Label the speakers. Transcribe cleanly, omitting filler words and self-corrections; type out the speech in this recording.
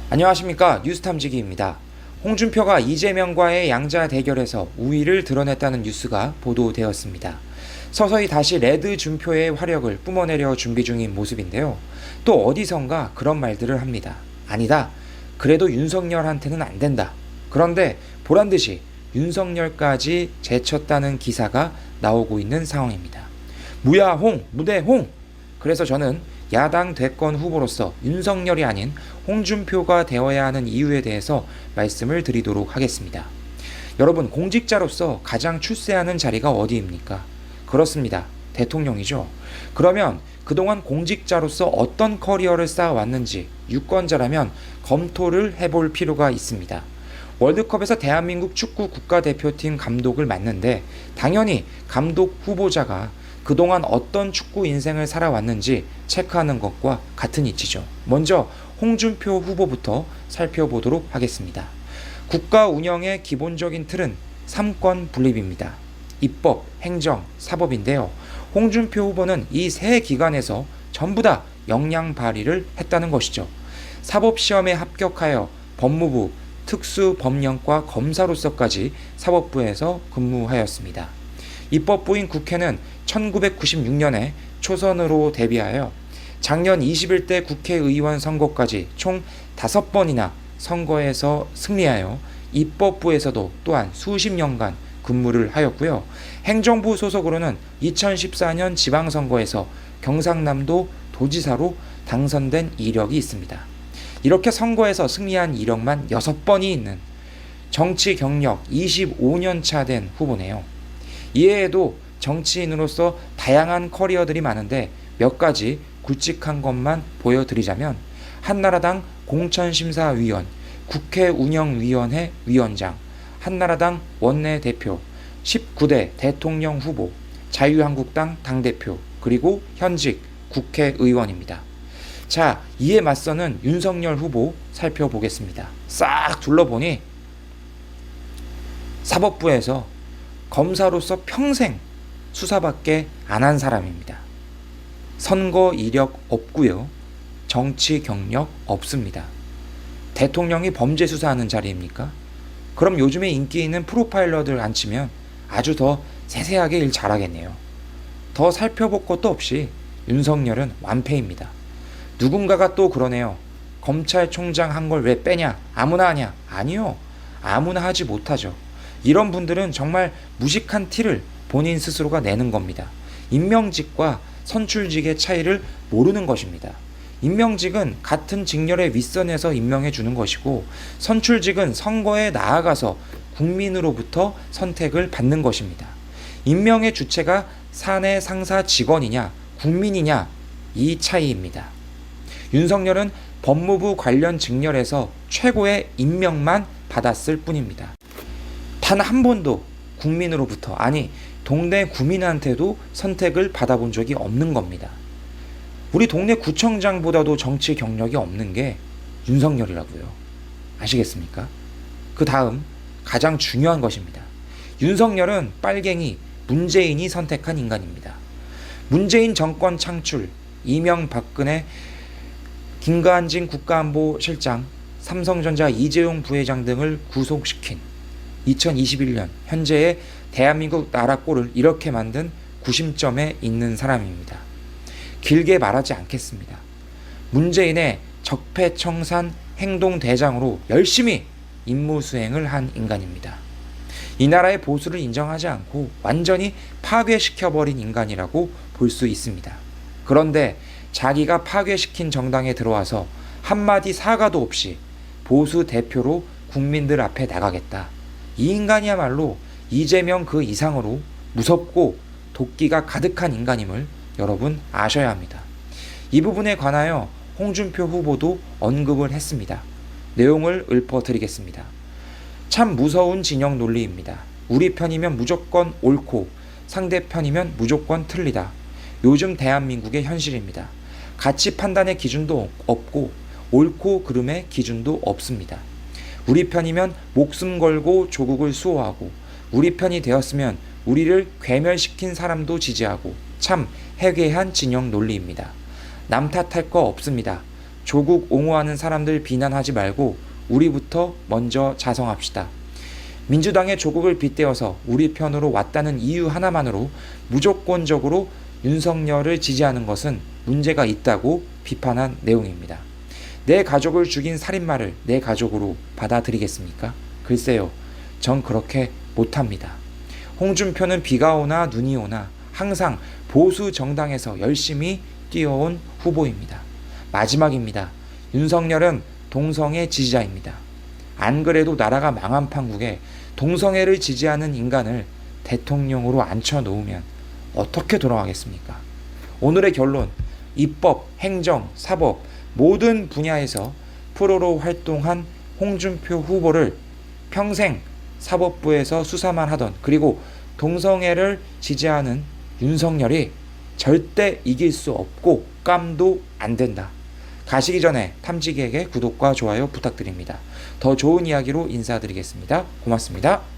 Speaker 1: 안녕하십니까, 뉴스탐지기입니다. 홍준표가 이재명과의 양자 대결에서 우위를 드러냈다는 뉴스가 보도되었습니다. 서서히 다시 레드 준표의 화력을 뿜어내려 준비 중인 모습인데요. 또 어디선가 그런 말들을 합니다. 아니다. 그래도 윤석열한테는 안 된다. 그런데 보란듯이 윤석열까지 제쳤다는 기사가 나오고 있는 상황입니다. 무야홍, 무대홍! 그래서 저는 야당 대권 후보로서 윤석열이 아닌 홍준표가 되어야 하는 이유에 대해서 말씀을 드리도록 하겠습니다. 여러분, 공직자로서 가장 출세하는 자리가 어디입니까? 그렇습니다. 대통령이죠. 그러면 그동안 공직자로서 어떤 커리어를 쌓아왔는지 유권자라면 검토를 해볼 필요가 있습니다. 월드컵에서 대한민국 축구 국가대표팀 감독을 맡는데 당연히 감독 후보자가 그동안 어떤 축구 인생을 살아왔는지 체크하는 것과 같은 이치죠. 먼저 홍준표 후보부터 살펴보도록 하겠습니다. 국가 운영의 기본적인 틀은 삼권 분립입니다. 입법, 행정, 사법인데요. 홍준표 후보는 이 세 기관에서 전부 다 역량 발휘를 했다는 것이죠. 사법시험에 합격하여 법무부, 특수법령과 검사로서까지 사법부에서 근무하였습니다. 입법부인 국회는 1996년에 초선으로 데뷔하여 작년 21대 국회의원 선거까지 총 5번이나 선거에서 승리하여 입법부에서도 또한 수십 년간 근무를 하였고요. 행정부 소속으로는 2014년 지방선거에서 경상남도 도지사로 당선된 이력이 있습니다. 이렇게 선거에서 승리한 이력만 6번이 있는 정치 경력 25년 차 된 후보네요. 이외에도 정치인으로서 다양한 커리어들이 많은데 몇 가지 굵직한 것만 보여드리자면 한나라당 공천심사위원, 국회운영위원회 위원장, 한나라당 원내대표, 19대 대통령 후보, 자유한국당 당대표, 그리고 현직 국회의원입니다. 자, 이에 맞서는 윤석열 후보 살펴보겠습니다. 싹 둘러보니 사법부에서 검사로서 평생 수사밖에 안 한 사람입니다. 선거 이력 없고요. 정치 경력 없습니다. 대통령이 범죄 수사하는 자리입니까? 그럼 요즘에 인기 있는 프로파일러들 앉히면 아주 더 세세하게 일 잘하겠네요. 더 살펴볼 것도 없이 윤석열은 완패입니다. 누군가가 또 그러네요. 검찰총장 한 걸 왜 빼냐? 아무나 하냐? 아니요. 아무나 하지 못하죠. 이런 분들은 정말 무식한 티를 본인 스스로가 내는 겁니다. 임명직과 선출직의 차이를 모르는 것입니다. 임명직은 같은 직렬의 윗선에서 임명해 주는 것이고 선출직은 선거에 나아가서 국민으로부터 선택을 받는 것입니다. 임명의 주체가 사내 상사 직원이냐 국민이냐 이 차이입니다. 윤석열은 법무부 관련 직렬에서 최고의 임명만 받았을 뿐입니다. 단 한 번도 국민으로부터, 아니 동네 구민한테도 선택을 받아본 적이 없는 겁니다. 우리 동네 구청장보다도 정치 경력이 없는 게 윤석열이라고요. 아시겠습니까? 그 다음 가장 중요한 것입니다. 윤석열은 빨갱이 문재인이 선택한 인간입니다. 문재인 정권 창출, 이명박근혜, 김관진 국가안보실장, 삼성전자 이재용 부회장 등을 구속시킨 2021년 현재의 대한민국 나라꼴을 이렇게 만든 구심점에 있는 사람입니다. 길게 말하지 않겠습니다. 문재인의 적폐청산 행동대장으로 열심히 임무 수행을 한 인간입니다. 이 나라의 보수를 인정하지 않고 완전히 파괴시켜버린 인간이라고 볼 수 있습니다. 그런데 자기가 파괴시킨 정당에 들어와서 한마디 사과도 없이 보수 대표로 국민들 앞에 나가겠다. 이 인간이야말로 이재명 그 이상으로 무섭고 도끼가 가득한 인간임을 여러분 아셔야 합니다. 이 부분에 관하여 홍준표 후보도 언급을 했습니다. 내용을 읊어드리겠습니다. 참 무서운 진영 논리입니다. 우리 편이면 무조건 옳고 상대편이면 무조건 틀리다. 요즘 대한민국의 현실입니다. 가치 판단의 기준도 없고 옳고 그름의 기준도 없습니다. 우리 편이면 목숨 걸고 조국을 수호하고 우리 편이 되었으면 우리를 괴멸시킨 사람도 지지하고 참 해괴한 진영 논리입니다. 남 탓할 거 없습니다. 조국 옹호하는 사람들 비난하지 말고 우리부터 먼저 자성합시다. 민주당의 조국을 빗대어서 우리 편으로 왔다는 이유 하나만으로 무조건적으로 윤석열을 지지하는 것은 문제가 있다고 비판한 내용입니다. 내 가족을 죽인 살인마를 내 가족으로 받아들이겠습니까? 글쎄요, 전 그렇게 못합니다. 홍준표는 비가 오나 눈이 오나 항상 보수 정당에서 열심히 뛰어온 후보입니다. 마지막입니다. 윤석열은 동성애 지지자입니다. 안 그래도 나라가 망한 판국에 동성애를 지지하는 인간을 대통령으로 앉혀놓으면 어떻게 돌아가겠습니까? 오늘의 결론, 입법, 행정, 사법 모든 분야에서 프로로 활동한 홍준표 후보를 평생 사법부에서 수사만 하던, 그리고 동성애를 지지하는 윤석열이 절대 이길 수 없고 깜도 안 된다. 가시기 전에 탐지기에게 구독과 좋아요 부탁드립니다. 더 좋은 이야기로 인사드리겠습니다. 고맙습니다.